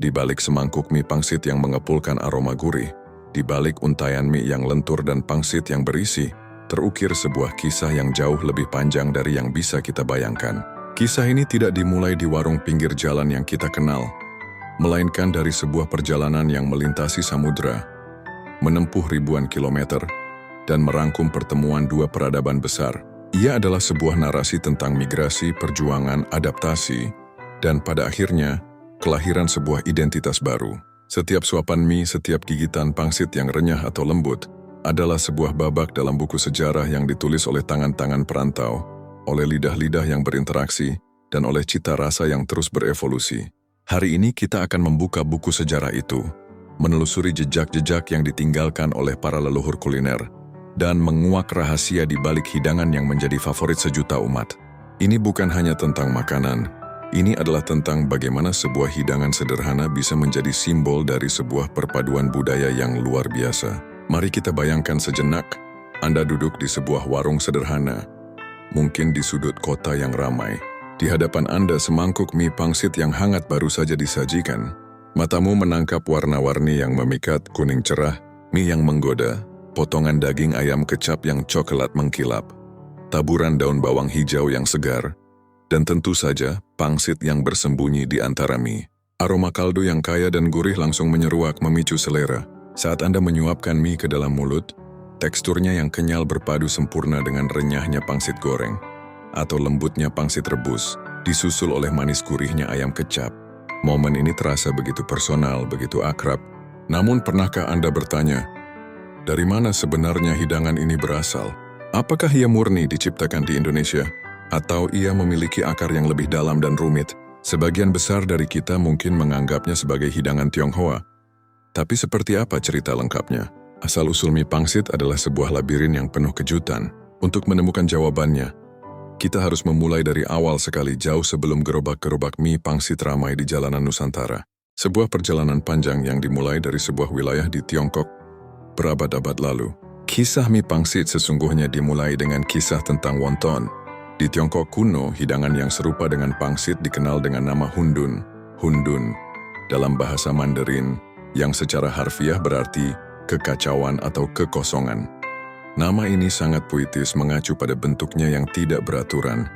Di balik semangkuk mie pangsit yang mengepulkan aroma gurih, di balik untayan mie yang lentur dan pangsit yang berisi, terukir sebuah kisah yang jauh lebih panjang dari yang bisa kita bayangkan. Kisah ini tidak dimulai di warung pinggir jalan yang kita kenal, melainkan dari sebuah perjalanan yang melintasi samudera, menempuh ribuan kilometer, dan merangkum pertemuan dua peradaban besar. Ia adalah sebuah narasi tentang migrasi, perjuangan, adaptasi, dan pada akhirnya, kelahiran sebuah identitas baru. Setiap suapan mie, setiap gigitan pangsit yang renyah atau lembut, adalah sebuah babak dalam buku sejarah yang ditulis oleh tangan-tangan perantau, oleh lidah-lidah yang berinteraksi, dan oleh cita rasa yang terus berevolusi. Hari ini kita akan membuka buku sejarah itu, menelusuri jejak-jejak yang ditinggalkan oleh para leluhur kuliner, dan menguak rahasia di balik hidangan yang menjadi favorit sejuta umat. Ini bukan hanya tentang makanan, ini adalah tentang bagaimana sebuah hidangan sederhana bisa menjadi simbol dari sebuah perpaduan budaya yang luar biasa. Mari kita bayangkan sejenak, Anda duduk di sebuah warung sederhana, mungkin di sudut kota yang ramai. Di hadapan Anda semangkuk mie pangsit yang hangat baru saja disajikan. Matamu menangkap warna-warni yang memikat, kuning cerah, mie yang menggoda, potongan daging ayam kecap yang coklat mengkilap, taburan daun bawang hijau yang segar, dan tentu saja pangsit yang bersembunyi di antara mie. Aroma kaldu yang kaya dan gurih langsung menyeruak memicu selera. Saat Anda menyuapkan mie ke dalam mulut, teksturnya yang kenyal berpadu sempurna dengan renyahnya pangsit goreng, atau lembutnya pangsit rebus, disusul oleh manis gurihnya ayam kecap. Momen ini terasa begitu personal, begitu akrab. Namun pernahkah Anda bertanya, dari mana sebenarnya hidangan ini berasal? Apakah ia murni diciptakan di Indonesia? Atau ia memiliki akar yang lebih dalam dan rumit? Sebagian besar dari kita mungkin menganggapnya sebagai hidangan Tionghoa. Tapi seperti apa cerita lengkapnya? Asal-usul mie pangsit adalah sebuah labirin yang penuh kejutan. Untuk menemukan jawabannya, kita harus memulai dari awal sekali, jauh sebelum gerobak-gerobak mie pangsit ramai di jalanan Nusantara. Sebuah perjalanan panjang yang dimulai dari sebuah wilayah di Tiongkok berabad-abad lalu. Kisah mie pangsit sesungguhnya dimulai dengan kisah tentang wonton. Di Tiongkok kuno, hidangan yang serupa dengan pangsit dikenal dengan nama hundun. Hundun, dalam bahasa Mandarin, yang secara harfiah berarti kekacauan atau kekosongan. Nama ini sangat puitis, mengacu pada bentuknya yang tidak beraturan,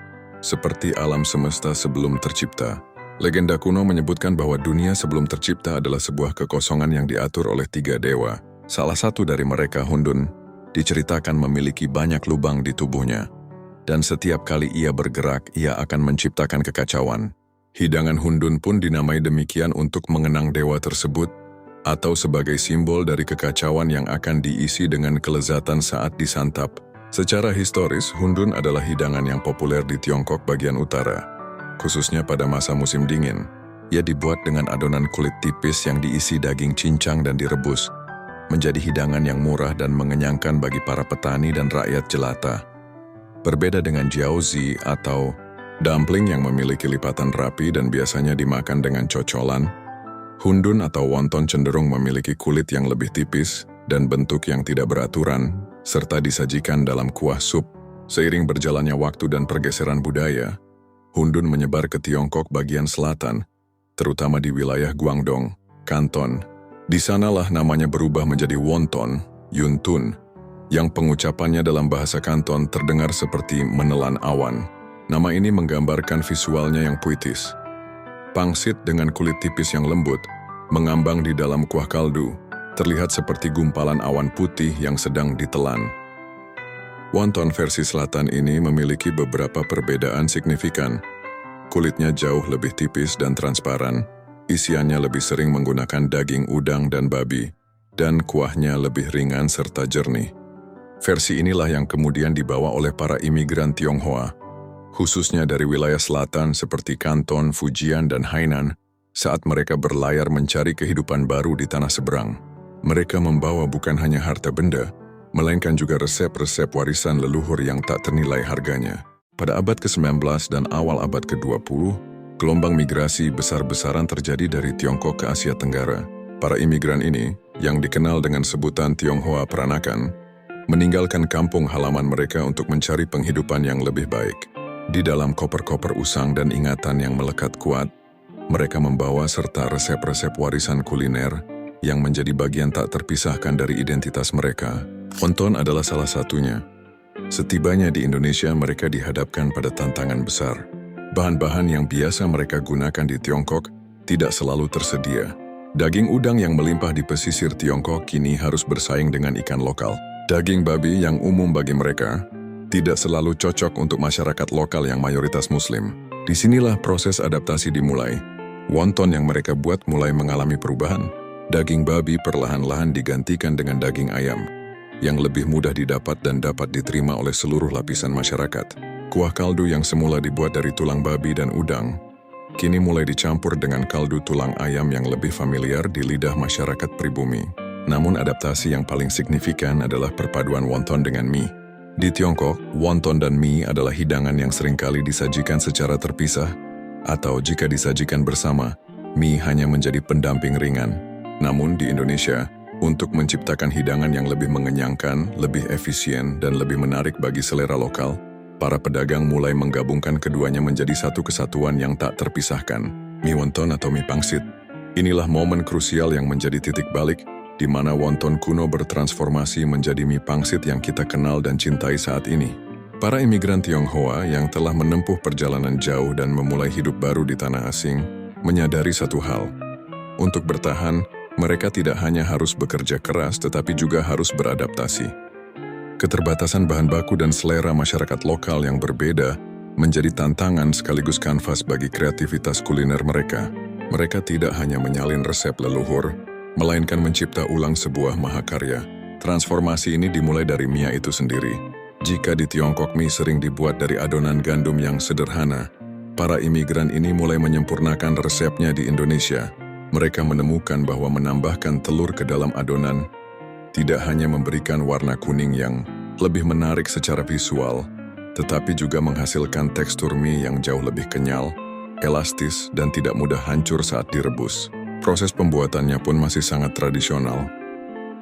seperti alam semesta sebelum tercipta. Legenda kuno menyebutkan bahwa dunia sebelum tercipta adalah sebuah kekosongan yang diatur oleh 3 dewa. Salah satu dari mereka, Hundun, diceritakan memiliki banyak lubang di tubuhnya. Dan setiap kali ia bergerak, ia akan menciptakan kekacauan. Hidangan Hundun pun dinamai demikian untuk mengenang dewa tersebut, atau sebagai simbol dari kekacauan yang akan diisi dengan kelezatan saat disantap. Secara historis, Hundun adalah hidangan yang populer di Tiongkok bagian utara, khususnya pada masa musim dingin. Ia dibuat dengan adonan kulit tipis yang diisi daging cincang dan direbus, menjadi hidangan yang murah dan mengenyangkan bagi para petani dan rakyat jelata. Berbeda dengan jiaozi atau dumpling yang memiliki lipatan rapi dan biasanya dimakan dengan cocolan, Hundun atau wonton cenderung memiliki kulit yang lebih tipis dan bentuk yang tidak beraturan, serta disajikan dalam kuah sup. Seiring berjalannya waktu dan pergeseran budaya, Hundun menyebar ke Tiongkok bagian selatan, terutama di wilayah Guangdong, Kanton. Di sanalah namanya berubah menjadi wonton, yuntun, yang pengucapannya dalam bahasa Kanton terdengar seperti menelan awan. Nama ini menggambarkan visualnya yang puitis. Pangsit dengan kulit tipis yang lembut, mengambang di dalam kuah kaldu, terlihat seperti gumpalan awan putih yang sedang ditelan. Wonton versi selatan ini memiliki beberapa perbedaan signifikan. Kulitnya jauh lebih tipis dan transparan, isiannya lebih sering menggunakan daging udang dan babi, dan kuahnya lebih ringan serta jernih. Versi inilah yang kemudian dibawa oleh para imigran Tionghoa, khususnya dari wilayah selatan seperti Kanton, Fujian, dan Hainan, saat mereka berlayar mencari kehidupan baru di tanah seberang. Mereka membawa bukan hanya harta benda, melainkan juga resep-resep warisan leluhur yang tak ternilai harganya. Pada abad ke-19 dan awal abad ke-20, gelombang migrasi besar-besaran terjadi dari Tiongkok ke Asia Tenggara. Para imigran ini, yang dikenal dengan sebutan Tionghoa Peranakan, meninggalkan kampung halaman mereka untuk mencari penghidupan yang lebih baik. Di dalam koper-koper usang dan ingatan yang melekat kuat, Mereka membawa serta resep-resep warisan kuliner yang menjadi bagian tak terpisahkan dari identitas mereka. Wonton adalah salah satunya. Setibanya di Indonesia, mereka dihadapkan pada tantangan besar. Bahan-bahan yang biasa mereka gunakan di Tiongkok tidak selalu tersedia. Daging udang yang melimpah di pesisir Tiongkok kini harus bersaing dengan ikan lokal. Daging babi yang umum bagi mereka tidak selalu cocok untuk masyarakat lokal yang mayoritas Muslim. Disinilah proses adaptasi dimulai. Wonton yang mereka buat mulai mengalami perubahan. Daging babi perlahan-lahan digantikan dengan daging ayam, yang lebih mudah didapat dan dapat diterima oleh seluruh lapisan masyarakat. Kuah kaldu yang semula dibuat dari tulang babi dan udang, kini mulai dicampur dengan kaldu tulang ayam yang lebih familiar di lidah masyarakat pribumi. Namun adaptasi yang paling signifikan adalah perpaduan wonton dengan mie. Di Tiongkok, wonton dan mie adalah hidangan yang seringkali disajikan secara terpisah, atau jika disajikan bersama, mie hanya menjadi pendamping ringan. Namun di Indonesia, untuk menciptakan hidangan yang lebih mengenyangkan, lebih efisien, dan lebih menarik bagi selera lokal, para pedagang mulai menggabungkan keduanya menjadi satu kesatuan yang tak terpisahkan, mie wonton atau mie pangsit. Inilah momen krusial yang menjadi titik balik, di mana wonton kuno bertransformasi menjadi mie pangsit yang kita kenal dan cintai saat ini. Para imigran Tionghoa yang telah menempuh perjalanan jauh dan memulai hidup baru di tanah asing, menyadari satu hal. Untuk bertahan, mereka tidak hanya harus bekerja keras tetapi juga harus beradaptasi. Keterbatasan bahan baku dan selera masyarakat lokal yang berbeda menjadi tantangan sekaligus kanvas bagi kreativitas kuliner mereka. Mereka tidak hanya menyalin resep leluhur, melainkan mencipta ulang sebuah mahakarya. Transformasi ini dimulai dari mie itu sendiri. Jika di Tiongkok mie sering dibuat dari adonan gandum yang sederhana, para imigran ini mulai menyempurnakan resepnya di Indonesia. Mereka menemukan bahwa menambahkan telur ke dalam adonan tidak hanya memberikan warna kuning yang lebih menarik secara visual, tetapi juga menghasilkan tekstur mie yang jauh lebih kenyal, elastis, dan tidak mudah hancur saat direbus. Proses pembuatannya pun masih sangat tradisional.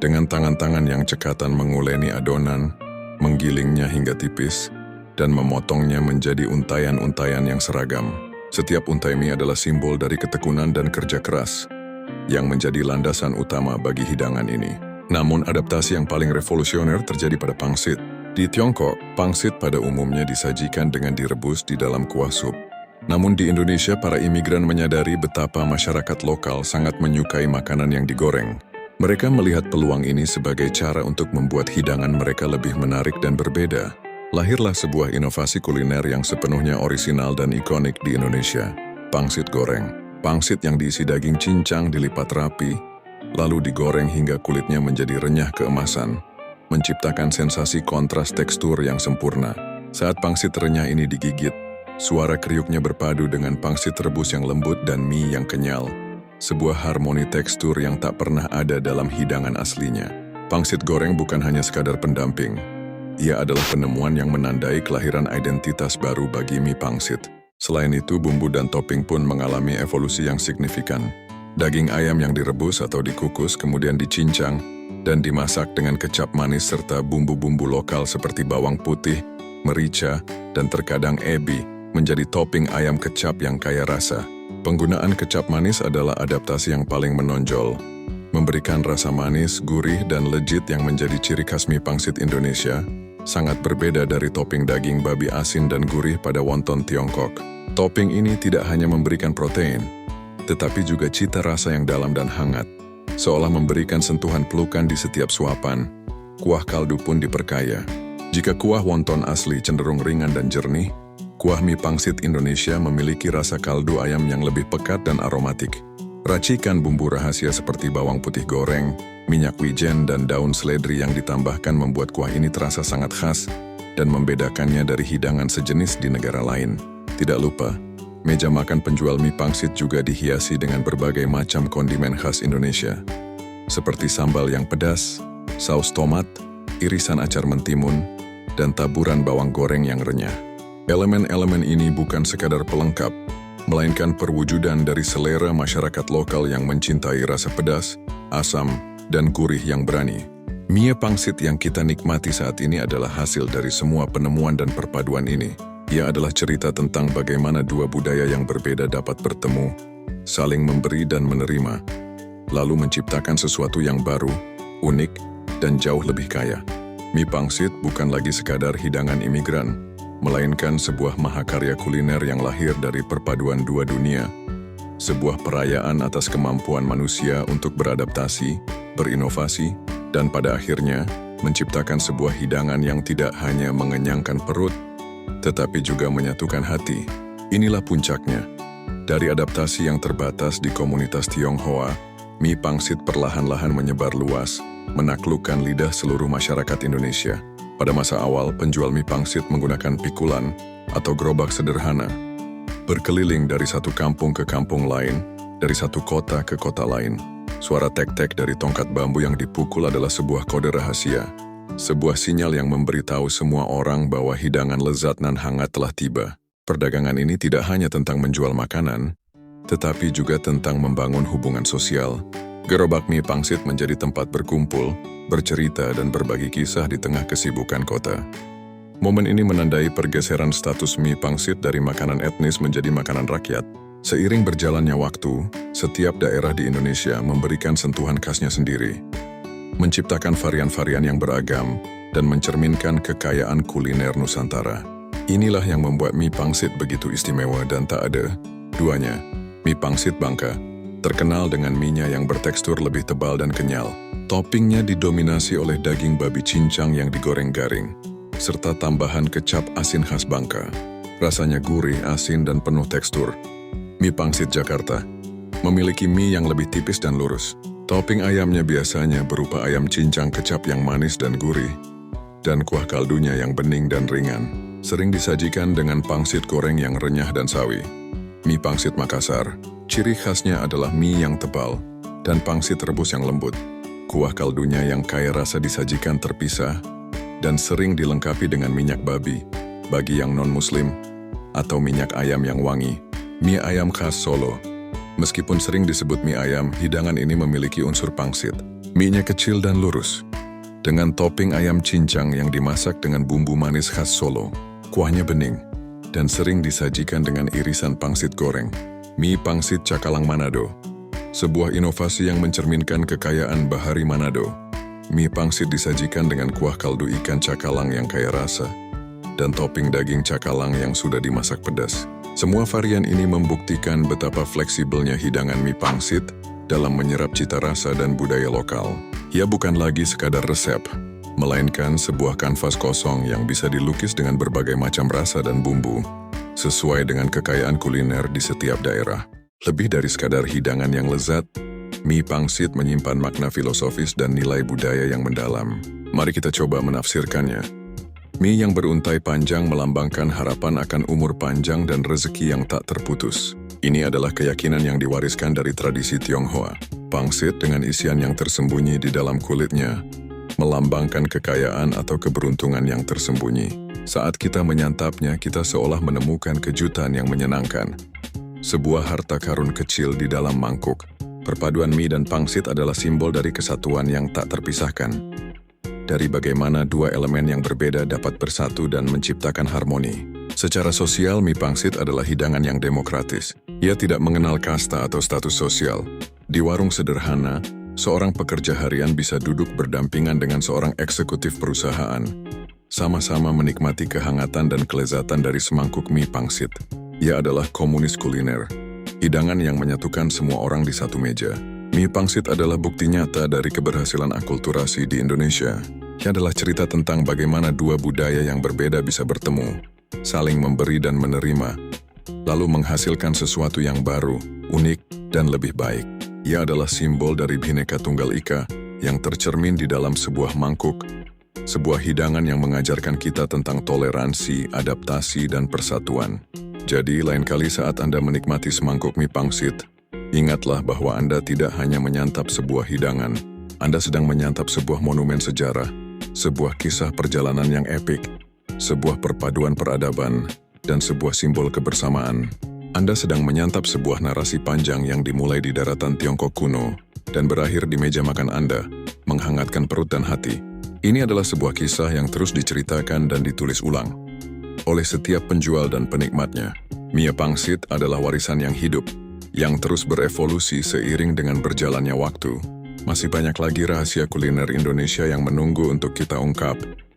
Dengan tangan-tangan yang cekatan menguleni adonan, menggilingnya hingga tipis, dan memotongnya menjadi untayan-untayan yang seragam. Setiap untai mie adalah simbol dari ketekunan dan kerja keras, yang menjadi landasan utama bagi hidangan ini. Namun adaptasi yang paling revolusioner terjadi pada pangsit. Di Tiongkok, pangsit pada umumnya disajikan dengan direbus di dalam kuah sup. Namun di Indonesia, para imigran menyadari betapa masyarakat lokal sangat menyukai makanan yang digoreng. Mereka melihat peluang ini sebagai cara untuk membuat hidangan mereka lebih menarik dan berbeda. Lahirlah sebuah inovasi kuliner yang sepenuhnya orisinal dan ikonik di Indonesia, pangsit goreng. Pangsit yang diisi daging cincang dilipat rapi, lalu digoreng hingga kulitnya menjadi renyah keemasan, menciptakan sensasi kontras tekstur yang sempurna. Saat pangsit renyah ini digigit, suara kriuknya berpadu dengan pangsit rebus yang lembut dan mie yang kenyal. Sebuah harmoni tekstur yang tak pernah ada dalam hidangan aslinya. Pangsit goreng bukan hanya sekadar pendamping. Ia adalah penemuan yang menandai kelahiran identitas baru bagi mie pangsit. Selain itu, bumbu dan topping pun mengalami evolusi yang signifikan. Daging ayam yang direbus atau dikukus kemudian dicincang dan dimasak dengan kecap manis serta bumbu-bumbu lokal seperti bawang putih, merica, dan terkadang ebi menjadi topping ayam kecap yang kaya rasa. Penggunaan kecap manis adalah adaptasi yang paling menonjol, memberikan rasa manis, gurih, dan legit yang menjadi ciri khas mie pangsit Indonesia, sangat berbeda dari topping daging babi asin dan gurih pada wonton Tiongkok. Topping ini tidak hanya memberikan protein, tetapi juga cita rasa yang dalam dan hangat, seolah memberikan sentuhan pelukan di setiap suapan. Kuah kaldu pun diperkaya. Jika kuah wonton asli cenderung ringan dan jernih, kuah mie pangsit Indonesia memiliki rasa kaldu ayam yang lebih pekat dan aromatik. Racikan bumbu rahasia seperti bawang putih goreng, minyak wijen, dan daun seledri yang ditambahkan membuat kuah ini terasa sangat khas dan membedakannya dari hidangan sejenis di negara lain. Tidak lupa, meja makan penjual mie pangsit juga dihiasi dengan berbagai macam kondimen khas Indonesia, seperti sambal yang pedas, saus tomat, irisan acar mentimun, dan taburan bawang goreng yang renyah. Elemen-elemen ini bukan sekadar pelengkap, melainkan perwujudan dari selera masyarakat lokal yang mencintai rasa pedas, asam, dan gurih yang berani. Mie pangsit yang kita nikmati saat ini adalah hasil dari semua penemuan dan perpaduan ini. Ia adalah cerita tentang bagaimana dua budaya yang berbeda dapat bertemu, saling memberi dan menerima, lalu menciptakan sesuatu yang baru, unik, dan jauh lebih kaya. Mie pangsit bukan lagi sekadar hidangan imigran, melainkan sebuah mahakarya kuliner yang lahir dari perpaduan dua dunia, sebuah perayaan atas kemampuan manusia untuk beradaptasi, berinovasi, dan pada akhirnya menciptakan sebuah hidangan yang tidak hanya mengenyangkan perut, tetapi juga menyatukan hati. Inilah puncaknya. Dari adaptasi yang terbatas di komunitas Tionghoa, mie pangsit perlahan-lahan menyebar luas, menaklukkan lidah seluruh masyarakat Indonesia. Pada masa awal, penjual mie pangsit menggunakan pikulan atau gerobak sederhana, berkeliling dari satu kampung ke kampung lain, dari satu kota ke kota lain. Suara tek-tek dari tongkat bambu yang dipukul adalah sebuah kode rahasia, sebuah sinyal yang memberitahu semua orang bahwa hidangan lezat nan hangat telah tiba. Perdagangan ini tidak hanya tentang menjual makanan, tetapi juga tentang membangun hubungan sosial. Gerobak mie pangsit menjadi tempat berkumpul, bercerita, dan berbagi kisah di tengah kesibukan kota. Momen ini menandai pergeseran status mie pangsit dari makanan etnis menjadi makanan rakyat. Seiring berjalannya waktu, setiap daerah di Indonesia memberikan sentuhan khasnya sendiri, menciptakan varian-varian yang beragam, dan mencerminkan kekayaan kuliner Nusantara. Inilah yang membuat mie pangsit begitu istimewa dan tak ada duanya. Mie pangsit Bangka terkenal dengan mie-nya yang bertekstur lebih tebal dan kenyal. Toppingnya didominasi oleh daging babi cincang yang digoreng garing, serta tambahan kecap asin khas Bangka. Rasanya gurih, asin, dan penuh tekstur. Mie pangsit Jakarta memiliki mie yang lebih tipis dan lurus. Topping ayamnya biasanya berupa ayam cincang kecap yang manis dan gurih, dan kuah kaldunya yang bening dan ringan. Sering disajikan dengan pangsit goreng yang renyah dan sawi. Mie pangsit Makassar, ciri khasnya adalah mie yang tebal dan pangsit rebus yang lembut. Kuah kaldunya yang kaya rasa disajikan terpisah dan sering dilengkapi dengan minyak babi bagi yang non-muslim atau minyak ayam yang wangi. Mie ayam khas Solo. Meskipun sering disebut mie ayam, hidangan ini memiliki unsur pangsit. Mie-nya kecil dan lurus, dengan topping ayam cincang yang dimasak dengan bumbu manis khas Solo. Kuahnya bening, dan sering disajikan dengan irisan pangsit goreng. Mie pangsit Cakalang Manado, sebuah inovasi yang mencerminkan kekayaan bahari Manado. Mie pangsit disajikan dengan kuah kaldu ikan cakalang yang kaya rasa, dan topping daging cakalang yang sudah dimasak pedas. Semua varian ini membuktikan betapa fleksibelnya hidangan mie pangsit dalam menyerap cita rasa dan budaya lokal. Ia bukan lagi sekadar resep, melainkan sebuah kanvas kosong yang bisa dilukis dengan berbagai macam rasa dan bumbu, sesuai dengan kekayaan kuliner di setiap daerah. Lebih dari sekadar hidangan yang lezat, mie pangsit menyimpan makna filosofis dan nilai budaya yang mendalam. Mari kita coba menafsirkannya. Mie yang beruntai panjang melambangkan harapan akan umur panjang dan rezeki yang tak terputus. Ini adalah keyakinan yang diwariskan dari tradisi Tionghoa. Pangsit dengan isian yang tersembunyi di dalam kulitnya melambangkan kekayaan atau keberuntungan yang tersembunyi. Saat kita menyantapnya, kita seolah menemukan kejutan yang menyenangkan. Sebuah harta karun kecil di dalam mangkuk. Perpaduan mie dan pangsit adalah simbol dari kesatuan yang tak terpisahkan. Dari bagaimana dua elemen yang berbeda dapat bersatu dan menciptakan harmoni. Secara sosial, mie pangsit adalah hidangan yang demokratis. Ia tidak mengenal kasta atau status sosial. Di warung sederhana, seorang pekerja harian bisa duduk berdampingan dengan seorang eksekutif perusahaan, sama-sama menikmati kehangatan dan kelezatan dari semangkuk mie pangsit. Ia adalah komunis kuliner, hidangan yang menyatukan semua orang di satu meja. Mie pangsit adalah bukti nyata dari keberhasilan akulturasi di Indonesia. Ia adalah cerita tentang bagaimana dua budaya yang berbeda bisa bertemu, saling memberi dan menerima, lalu menghasilkan sesuatu yang baru, unik, dan lebih baik. Ia adalah simbol dari Bhinneka Tunggal Ika yang tercermin di dalam sebuah mangkuk, sebuah hidangan yang mengajarkan kita tentang toleransi, adaptasi, dan persatuan. Jadi, lain kali saat Anda menikmati semangkuk mie pangsit, ingatlah bahwa Anda tidak hanya menyantap sebuah hidangan, Anda sedang menyantap sebuah monumen sejarah, sebuah kisah perjalanan yang epik, sebuah perpaduan peradaban, dan sebuah simbol kebersamaan. Anda sedang menyantap sebuah narasi panjang yang dimulai di daratan Tiongkok kuno dan berakhir di meja makan Anda, menghangatkan perut dan hati. Ini adalah sebuah kisah yang terus diceritakan dan ditulis ulang oleh setiap penjual dan penikmatnya. Mie pangsit adalah warisan yang hidup, yang terus berevolusi seiring dengan berjalannya waktu. Masih banyak lagi rahasia kuliner Indonesia yang menunggu untuk kita ungkap.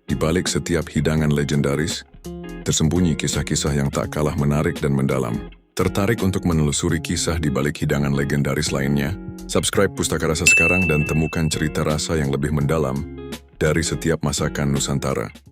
Di balik setiap hidangan legendaris, tersembunyi kisah-kisah yang tak kalah menarik dan mendalam. Tertarik untuk menelusuri kisah di balik hidangan legendaris lainnya? Subscribe Pustaka Rasa sekarang dan temukan cerita rasa yang lebih mendalam dari setiap masakan Nusantara.